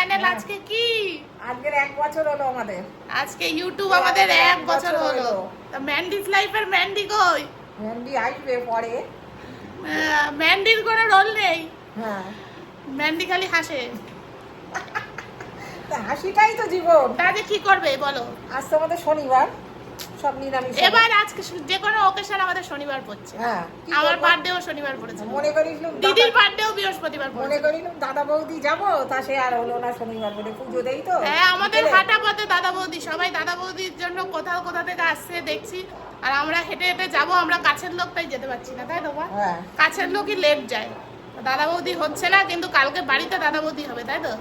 Channel আজকে কি আজকের 1 বছর হলো আমাদের। আজকে ইউটিউব আমাদের 1 বছর হলো। তো ম্যান্ডিস লাইফের ম্যান্ডি কই? মেহেন্দি আসবে পরে। ম্যান্ডির কোনো রোল নেই। হ্যাঁ, ম্যান্ডি খালি হাসে। তা হাসিটাই তো জীবন। তাহলে কি করবে বলো? আজ তো আমাদের শনিবার, সব নিরামিষ। এবার আজকে যে কোনো ওকেশন আমাদের শনিবার পড়ছে। হ্যাঁ, আমার বার্থডেও শনিবার পড়েছে। মনে করিলাম দিদির বার্থডেও বৃহস্পতিবার পড়েছে। মনে করিলাম দাদা বৌদি যাবো, তা সে আর হলো না, শনিবার বলে পুজো দেই তো। হ্যাঁ, আমাদের হাঁটা পথে দাদা বৌদি, সবাই দাদা বৌদির জন্য কোথা থেকে আসছে দেখছি। আর আমরা হেঁটে হেঁটে যাবো, আমরা কাছের লোক তাই যেতে পারছি না, তাই তো মা? হ্যাঁ, কাছের লোকই লেট যায়। দাদা বৌদি হচ্ছে না, কিন্তু কালকে বাড়িতে দাদা বৌদি হবে, তাই তো?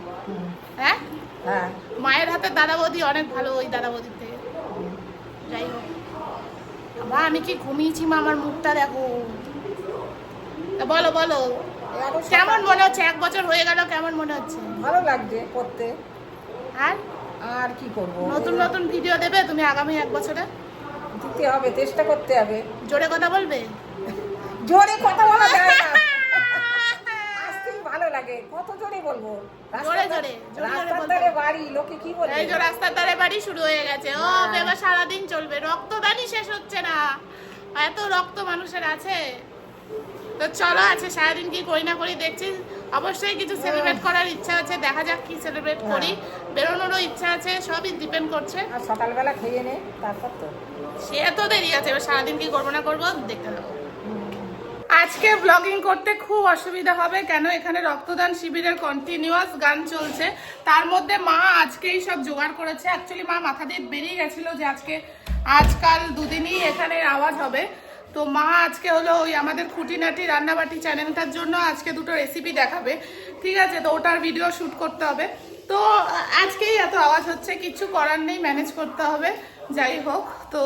হ্যাঁ, হ্যাঁ, মায়ের হাতে দাদা বৌদি অনেক ভালো, ওই দাদা বৌদির থেকে। যাই হোক, মা আমি কি ঘুমিয়েছি মা, আমার মুখটা দেখো। তা বলো বলো, কেমন মনে হচ্ছে? 1 বছর হয়ে গেল, কেমন মনে হচ্ছে? ভালো লাগছে করতে। আর আর কি করব, নতুন নতুন ভিডিও দেবে তুমি আগামী 1 বছরে? দিতে হবে, চেষ্টা করতে হবে। জোরে কথা বলবে? জোরে কথা বলা যায় না, আসতেই ভালো লাগে, কত জোরে বলবো? জোরে জোরে রাস্তার ধারে বাড়ি, লোকে কি বলবে? এই যে রাস্তার ধারে বাড়ি শুরু হয়ে গেছে। ও এবার সারাদিন চলবে, রক্তদানই শেষ হচ্ছে না। এত রক্ত মানুষের আছে। তো চলো, আছে সারাদিন কি করি না করি দেখছি। অবশ্যই কিছু সেলিব্রেট করার ইচ্ছা আছে, দেখা যাক কি সেলিব্রেট করি। বেরোনোরও ইচ্ছা আছে, সবই ডিপেন্ড করছে। আর সকালবেলা খেয়ে নে, তারপর তো সে তো দেরি আছে, এবার সারাদিন কি করবো না করবো দেখতে দেবো। আজকে ব্লগিং করতে খুব অসুবিধা হবে, কেন এখানে রক্তদান শিবিরের কন্টিনিউয়াস গান চলছে। তার মধ্যে মা আজকেই সব জোগাড় করেছে। অ্যাকচুয়ালি মা মাথা দিয়ে বেরিয়ে গেছিল যে আজকাল দুদিনই এখানে আওয়াজ হবে। তো মা আজকে হলো ওই আমাদের খুঁটিনাটি রান্নাবাটি চ্যানেলটার জন্য আজকে দুটো রেসিপি দেখাবে, ঠিক আছে? তো ওটার ভিডিও শ্যুট করতে হবে। তো আজকেই এত আওয়াজ হচ্ছে, কিছু করার নেই, ম্যানেজ করতে হবে। যাই হোক, তো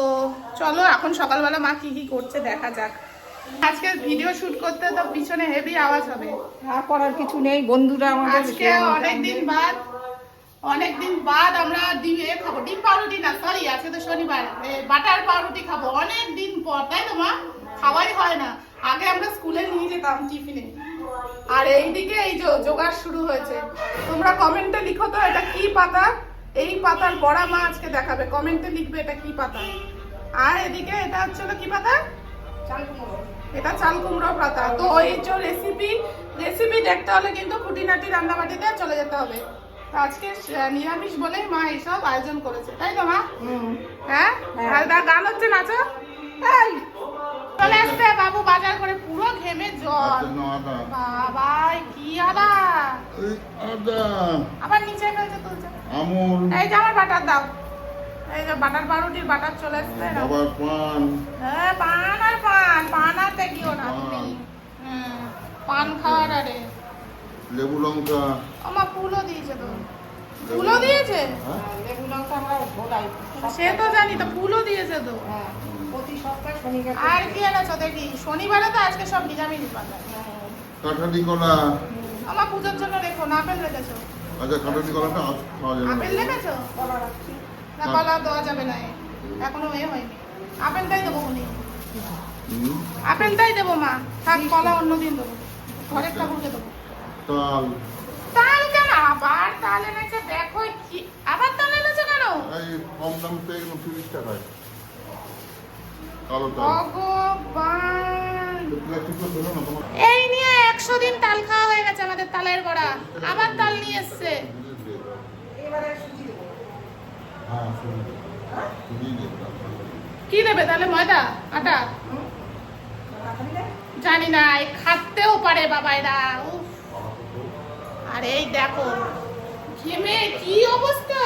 চলো এখন সকালবেলা মা কি কি করছে দেখা যাক। আজকে ভিডিও শুট করতে তো পিছনে হেভি আওয়াজ হবে। আর করার কিছু নেই, বন্ধুরা আমাদের আজকে অনেকদিন বাদ আমরা ডিম খাবো, ডিম পাউরুটি না, সরি আজকে তো শনিবার, বাটার পাউরুটি খাবো অনেকদিন পর, তাই তো মা? খাওয়াই হয় না, আগে আমরা স্কুলে নিয়ে যেতাম টিফিনে। আর এইদিকে এই জোগাড় শুরু হয়েছে। তোমরা কমেন্টে লিখো তো এটা কি পাতা। এই পাতার বড়া মা আজকে দেখাবে, কমেন্টে লিখবে এটা কি পাতা। আর এদিকে এটা হচ্ছে কি পাতা? এটা চাল কুমড়ো পাতা। তো এই যে রেসিপি দেখতে হলে কিন্তু খুঁটিনাটি রান্নাবাটিতে চলে যেতে হবে। তো আজকে নিরামিষ বলেই মা এইসব আয়োজন করেছে, তাই তো মা? হ্যাঁ, আর গান হচ্ছে, নাচো। এই চলে আসছে বাবু বাজার করে, পুরো ঘেমে জল। বাবা কি আদা, আবার নিচে ফেলছে, তুলছে। এই যে আমার বাটার দাও, এই যে বাটার পাউরুটির বাটার চলে আসছে। হ্যাঁ, পান আর দেখিও না তুমি। পান খাওয়ার আরে লেবু লঙ্কা আমার ফুলও দিয়েছে তো। ফুলও দিয়েছে? লেবু লঙ্কা আমরা ঢোলাই, সে তো জানি, তো ফুলও দিয়েছে তো। প্রতি সপ্তাহে শনিবার। আর কি এনেছো দেখি? শনিবারে তো আজকে সব নিরামিষ বাজার। কাঁঠালি কলা আমার পুজোর জন্য রেখো না, আপেল রেখেছো? আচ্ছা, কাঁঠালি কলাটা খাওয়া যাবে। আপেল রেখেছো? না, কলা দেওয়া যাবে না, এখনো হয়নি। আপেলটাই দেবো উনি, আপেলটাই দেবো মা, থাক, কলা অন্যদিন দেবো, ঘরের ঠাকুরকে দেবো। তাল কেন আবার তাল এনেছে? দেখো কি আবার তাল এনেছে কেন? এই কম দাম পেয়ে গেল 30 টাকায় কালো তাল। ভগবান, এই নিয়ে 100 দিন তাল খাওয়া হয়ে গেছে আমাদের, তালের বড়া। আবার তাল নিয়ে এসছে। কি দেবে তাহলে? ময়দা, আটা? জানি না, খাটতেও পারে বাবা এরা। আরে এই দেখো ঘেমে কি অবস্থা।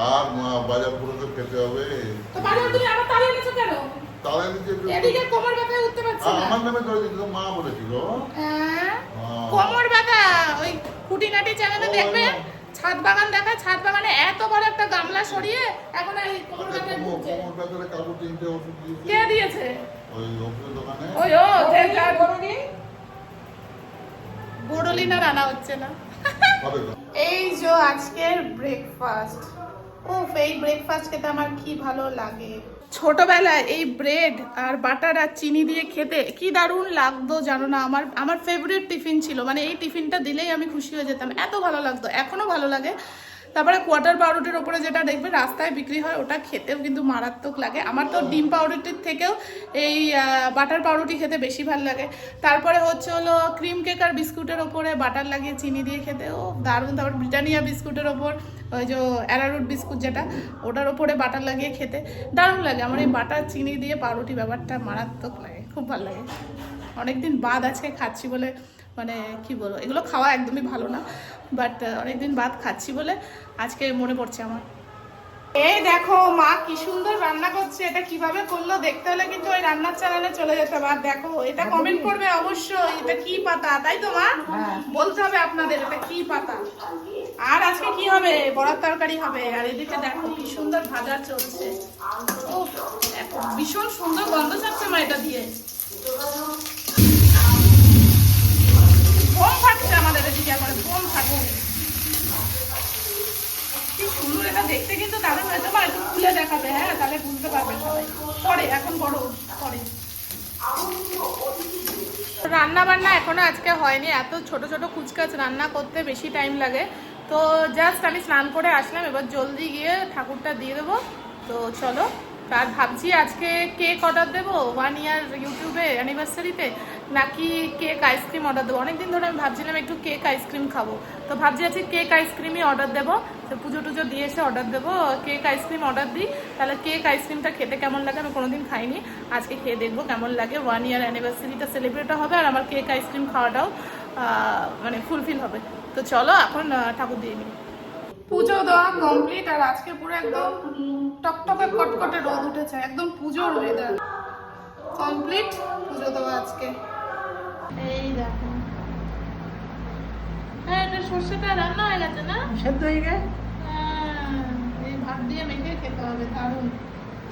আর বাজার পুরো তো খেতে হবে। তো বাজার তুমি আবার তাল এনেছো কেন? তালে নিচে এদিকে কোমর ব্যথায় উঠতে পারছি না। আমার নামে করে দিল, মা বলেছিল। কোমর ব্যথা ওই খুঁটিনাটি চ্যানেলে দেখবে, ছাদ বাগান দেখায়, ছাদ বাগানে এত বড় একটা গামলা সরিয়ে এখন এই কোমর ব্যথায় ভুগছে। কোমর ব্যথার কাগজ 3টে ওষুধ দিয়েছে। কে দিয়েছে? ওই ওষুধের দোকানে। ওই ও যে যার বোরোলিনা রান্না হচ্ছে না। এই যে আজকের ব্রেকফাস্ট, ও এই ব্রেকফাস্ট খেতে আমার কি ভালো লাগে। ছোটবেলায় এই ব্রেড আর বাটার আর চিনি দিয়ে খেতে কি দারুণ লাগতো জানো না। আমার ফেভারিট টিফিন ছিল, মানে এই টিফিনটা দিলেই আমি খুশি হয়ে যেতাম, এত ভালো লাগতো, এখনো ভালো লাগে। তারপরে কোয়ার্টার পাউরুটির ওপরে যেটা দেখবে রাস্তায় বিক্রি হয়, ওটা খেতেও কিন্তু মারাত্মক লাগে। আমার তো ডিম পাউরুটির থেকেও এই বাটার পাউরুটি খেতে বেশি ভালো লাগে। তারপরে হচ্ছে হলো ক্রিম কেক আর বিস্কুটের ওপরে বাটার লাগিয়ে চিনি দিয়ে খেতে ও দারুণ। তারপর ব্রিটানিয়া বিস্কুটের ওপর ওই যে অ্যারারুট বিস্কুট যেটা, ওটার ওপরে বাটার লাগিয়ে খেতে দারুণ লাগে। আমার এই বাটার চিনি দিয়ে পাউরুটি ব্যাপারটা মারাত্মক লাগে, খুব ভালো লাগে। অনেকদিন বাদ আজকে খাচ্ছি বলে, মানে কি বলবো, এগুলো খাওয়া একদমই ভালো না, বাট অনেকদিন বাদ খাচ্ছি বলে আজকে মনে পড়ছে আমার। এই দেখো মা কি সুন্দর রান্না করছে, এটা কিভাবে করলো দেখতে হলে কিন্তু ওই রান্নার চ্যানেলে চলে যেতে হবে। আর দেখো এটা কমেন্ট করবে অবশ্যই, এটা কি পাতা, তাই তো মা? বলতে হবে আপনাদের এটা কি পাতা। আর আজকে কি হবে, বড়ার তরকারি হবে। আর এদিকে দেখো কি সুন্দর ভাজা চলছে, ও ভীষণ সুন্দর গন্ধ ছাড়ছে মা এটা দিয়ে। বোম ফাটছে আমাদের এদিকে, একবারে বোম ফাটছে। কি সুন্দর এটা দেখতে, কিন্তু দারুণ হয়তো বা একটু খুলে দেখাবে, হ্যাঁ তাহলে বুঝতে পারবেন সবাই। পরে এখন বড় পরে রান্না বান্না এখনো আজকে হয়নি, এত ছোট ছোট কুচকাচ রান্না করতে বেশি টাইম লাগে। তো জাস্ট আমি স্নান করে আসলাম, এবার জলদি গিয়ে ঠাকুরটা দিয়ে দেবো। তো চলো, আর ভাবছি আজকে কেক অর্ডার দেবো 1 ইয়ার ইউটিউবে অ্যানিভার্সারিতে, নাকি কেক আইসক্রিম অর্ডার দেবো। অনেকদিন ধরে আমি ভাবছিলাম একটু কেক আইসক্রিম খাবো, তো ভাবছি আজকে কেক আইসক্রিমই অর্ডার দেবো। তো পুজো টুজো দিয়ে এসে অর্ডার দেবো, কেক আইসক্রিম অর্ডার দিই। তাহলে কেক আইসক্রিমটা খেতে কেমন লাগে আমি কোনোদিন খাইনি, আজকে খেয়ে দেখবো কেমন লাগে। 1 ইয়ার অ্যানিভার্সারিটা সেলিব্রেটও হবে আর আমার কেক আইসক্রিম খাওয়াটাও মানে ফুলফিল হবে। তো চলো এখন ঠাকুর দিয়ে নিই। পুজো দেওয়া কমপ্লিট, আর আজকে পুরো একদম টকটকে কটকটে রোদ উঠেছে, একদম পুজোর ওয়েদার কমপ্লিট। পুজো দেওয়া আজকে এই দেখো, হ্যাঁ এটা সর্ষেটা রান্না হয়ে গেছে না, সেদ্ধ হয়ে গেছে। হ্যাঁ এই ভাত দিয়ে মেখে খেতে হবে, দারুণ।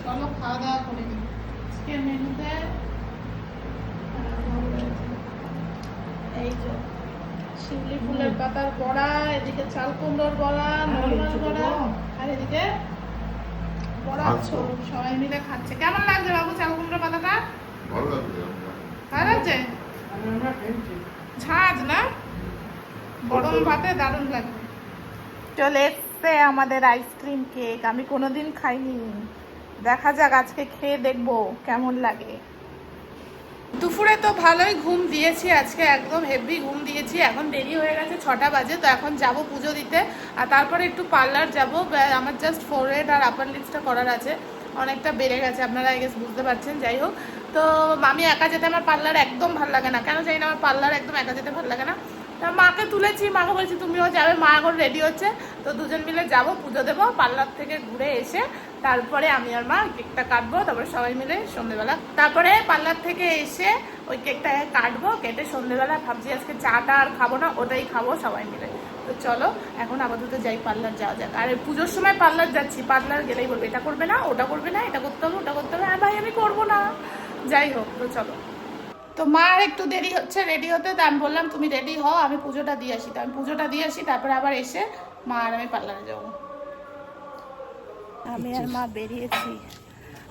চলো খাওয়া দাওয়া করে নিই। আজকে মেনুতে এই যে শিউলি ফুলের পাতার বড়া, এদিকে চাল কুমড়োর বড়া, নরমাল বড়া, আর এদিকে বড়া ছোট, সবাই মিলে খাচ্ছে। কেমন লাগছে বাবু চাল কুমড়োর পাতাটা? ভালো লাগছে, ঝাঁজ না, গরম ভাতে দারুণ লাগবে। চলে এসছে আমাদের আইসক্রিম কেক, আমি কোনোদিন খাইনি, দেখা যাক আজকে খেয়ে দেখবো কেমন লাগে। দুপুরে তো ভালোই ঘুম দিয়েছি আজকে, একদম হেভি ঘুম দিয়েছি। এখন দেরি হয়ে গেছে, 6টা বাজে। তো এখন যাব পুজো দিতে, আর তারপরে একটু পার্লার যাব। আমার জাস্ট ফোরহেড আর আপার লিপসটা করার আছে, অনেকটা বেড়ে গেছে, আপনারা আই গেস বুঝতে পারছেন। যাই হোক, তো আমি একা যেতে, আমার পার্লার একদম ভালো লাগে না, কেন জানি না, আমার পার্লার একদম একা যেতে ভালো লাগে না। তা মাকে তুলেছি, মাকে বলছি তুমিও যাবে, মা এখন রেডি হচ্ছে। তো দুজন মিলে যাব, পুজো দেবো, পার্লার থেকে ঘুরে এসে তারপরে আমি আর মা কেকটা কাটবো, তারপরে সবাই মিলে সন্ধ্যেবেলা, তারপরে পার্লার থেকে এসে ওই কেকটাকে কাটবো, কেটে সন্ধ্যেবেলা ভাবছি আজকে চাটা আর খাবো না, ওটাই খাবো সবাই মিলে। তো চলো এখন আপাতত যাই, পার্লার যাওয়া যাক। আর পুজোর সময় পার্লার যাচ্ছি, পার্লার গেলেই বলবে এটা করবে না, ওটা করবে না, এটা করতে হবে, ওটা করতে হবে। হ্যাঁ ভাই আমি করবো না, যাই হোক। তো চলো, তো মার একটু দেরি হচ্ছে রেডি হতে, তো আমি বললাম তুমি রেডি হও, আমি পুজোটা দিয়ে আসি। তো আমি পুজোটা দিয়ে আসি, তারপরে আবার এসে মা আর আমি পার্লারে যাবো। আমি আর মা বেরিয়েছি,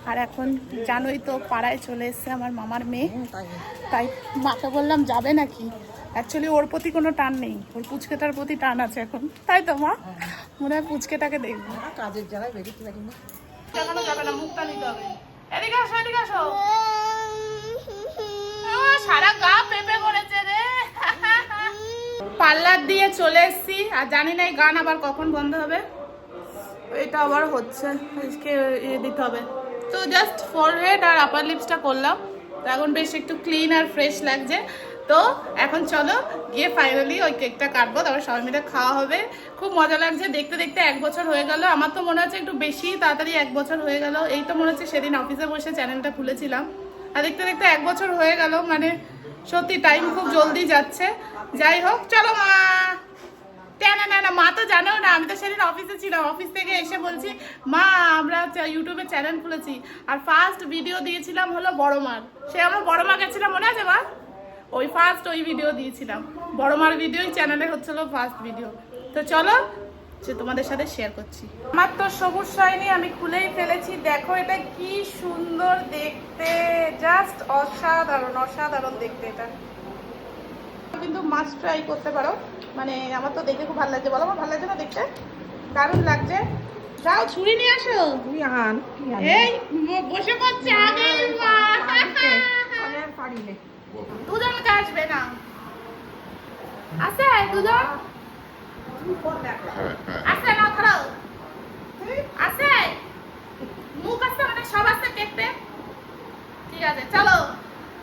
আর এখন জানোই তো পাড়ায় চলে এসছে আমার মামার মেয়ে, তাই মাকে বললাম যাবে নাকি। অ্যাকচুয়ালি ওর প্রতি কোনো টান নেই, ওর পুচকেটার প্রতি টান আছে এখন, তাই তো মা? মনে হয় পুচকেটাকে দেখবো। কাজের জায়গায় বেরোতে পারি না, দেখানো যাবে না, মুখটা নিতে হবে। এদিকে আসো, এদিকে আসো। সারা গা পেঁপে করেছে রে। পার্লার দিয়ে চলে এসছি, আর জানি না এই গান আবার কখন বন্ধ হবে। এটা আবার হচ্ছে, দিতে হবে। তো জাস্ট ফোরহেড আর আপার লিপসটা করলাম, তো এখন বেশ একটু ক্লিন আর ফ্রেশ লাগছে। তো এখন চলো গিয়ে ফাইনালি ওই কেকটা কাটবো, তারপর সবাই মিলে খাওয়া হবে। খুব মজা লাগছে, দেখতে দেখতে 1 বছর হয়ে গেল। আমার তো মনে হচ্ছে একটু বেশি তাড়াতাড়ি 1 বছর হয়ে গেল। এই তো মনে হচ্ছে সেদিন অফিসে বসে চ্যানেলটা খুলেছিলাম, আর দেখতে দেখতে 1 বছর হয়ে গেল। মানে সত্যি টাইম খুব জলদি যাচ্ছে। যাই হোক চলো মা। না মা তো জানেও না, আমি তো সেদিন অফিসে ছিলাম, অফিস থেকে এসে বলছি মা আমরা ইউটিউবে চ্যানেল খুলেছি, আর ফার্স্ট ভিডিও দিয়েছিলাম হলো বড় মার। সে আমরা বড় মা গেছিলাম, মনে আছে মা? ওই ফার্স্ট ওই ভিডিও দিয়েছিলাম, বড় মার ভিডিওই চ্যানেলে হচ্ছিল ফার্স্ট ভিডিও। তো চলো তোমাদের সাথে শেয়ার করছি। আমার তো সবুজ হয়নি, আমি খুলেই ফেলেছি। দেখো এটা কি সুন্দর দেখতে, জাস্ট অসাধারণ অসাধারণ দেখতে। এটা কিন্তু মাস্ট ট্রাই করতে পারো, মানে আমার তো দেখে খুব ভালো লাগছে। বলো আমার ভালো লাগছে না দেখতে? দারুণ লাগছে। যাও ছুরি নিয়ে আসো। তুই আন এই বসে পড়ছে আগে। আমি আর পারি না। দুজনকে আসবে না, আছে দুজন আছে না, ধরো আছে, মুখ আছে, মানে সব আছে দেখতে। ঠিক আছে চলো,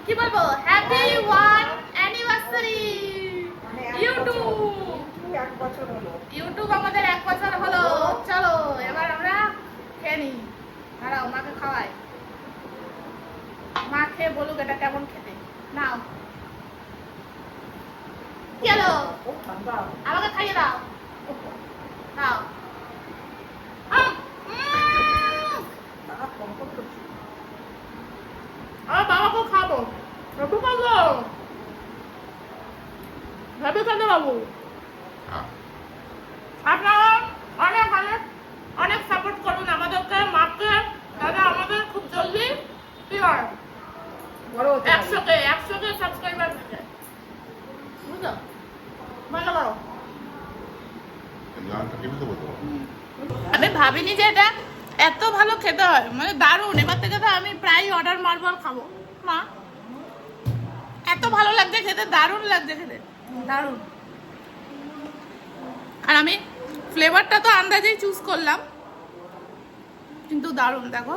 কি বলবো, হ্যাপি 1 অ্যানিভার্সারি ইউটিউব। 1 বছর হলো। ইউটিউব আমাদের 1 বছর হলো। চলো এবার আমরা খেয়ে নিই। দাঁড়াও মাকে খাওয়াই, মা খেয়ে বলুক এটা কেমন খেতে। নাও চলো আমাকে খাইয়ে দাও, দাও। আমার বাবাকেও খাবো, বাবু খাবো, ভাবি খাবে বাবু। আপনারা অনেক অনেক অনেক সাপোর্ট করুন আমাদেরকে, মাকে, দাদা আমাদের খুব জলদি কি হয় বড় হতে হবে। 100কে সাবস্ক্রাইবার দিতে, বুঝলো? ভালো করো। আমি ভাবিনি যে এটা এত ভালো খেতে হয়, মানে দারুণ। এবার থেকে তো আমি প্রায় অর্ডার মারবো আর খাবো। মা এত ভালো লাগছে খেতে, দারুণ লাগছে খেতে, দারুণ। আর আমি ফ্লেভারটা তো আন্দাজেই চুজ করলাম, কিন্তু দারুণ। দেখো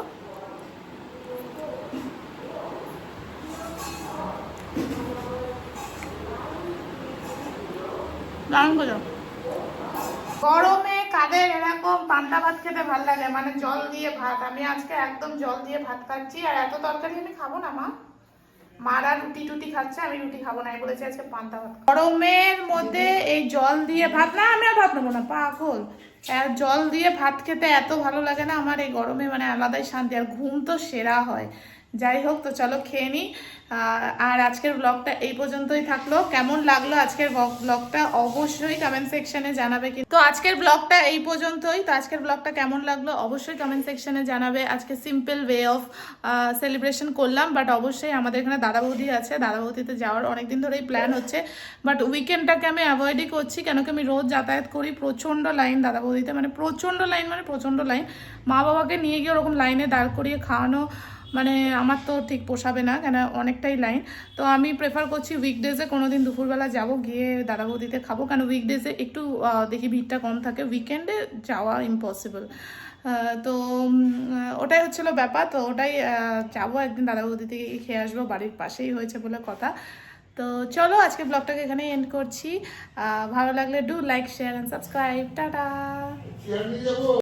দারুণ করে। গরমে কাদের এরকম পান্তা ভাত খেতে ভালো লাগে, মানে জল দিয়ে ভাত। আমি আজকে একদম জল দিয়ে ভাত খাচ্ছি, আর এত তরকারি আমি খাবো না। মারা রুটি টুটি খাচ্ছে, আমি রুটি খাবো না, আমি বলেছি আজকে পান্তা ভাত। গরমের মধ্যে এই জল দিয়ে ভাত, না আমি আর ভাত নেবো না, পাগল। আর জল দিয়ে ভাত খেতে এত ভালো লাগে না আমার এই গরমে, মানে আলাদাই শান্তি, আর ঘুম তো সেরা হয়। যাই হোক, তো চলো খেয়ে নিই। আর আজকের ব্লগটা এই পর্যন্তই থাকলো। কেমন লাগলো আজকের ব্লগটা অবশ্যই কমেন্ট সেকশনে জানাবে। তো আজকের ব্লগটা এই পর্যন্তই। তো আজকের ব্লগটা কেমন লাগলো অবশ্যই কমেন্ট সেকশনে জানাবে। আজকে সিম্পল ওয়ে অফ সেলিব্রেশন করলাম, বাট অবশ্যই আমাদের এখানে দাদা বৌদি আছে, দাদা বৌদিতে যাওয়ার অনেকদিন ধরেই প্ল্যান হচ্ছে, বাট উইকেন্ডটাকে আমি অ্যাভয়েডই করছি, কেন কি আমি রোজ যাতায়াত করি, প্রচণ্ড লাইন দাদা বৌদিতে, মানে প্রচণ্ড লাইন। মা বাবাকে নিয়ে গিয়ে ওরকম লাইনে দাঁড় করিয়ে খাওয়ানো মানে আমার তো ঠিক পোষাবে না, কেন অনেকটাই লাইন। তো আমি প্রেফার করছি উইকডেজে কোনো দিন দুপুরবেলা যাবো, গিয়ে দাদা বৌদিতে খাবো, কেন উইকডেজে একটু দেখি ভিড়টা কম থাকে, উইকেন্ডে যাওয়া ইম্পসিবল। তো ওটাই হচ্ছিলো ব্যাপার। তো ওটাই যাবো একদিন দাদা বৌদি থেকে খেয়ে আসবো, বাড়ির পাশেই হয়েছে বলে কথা। তো চলো আজকে ব্লগটাকে এখানেই এন্ড করছি। ভালো লাগলে do like, share and subscribe. Tata.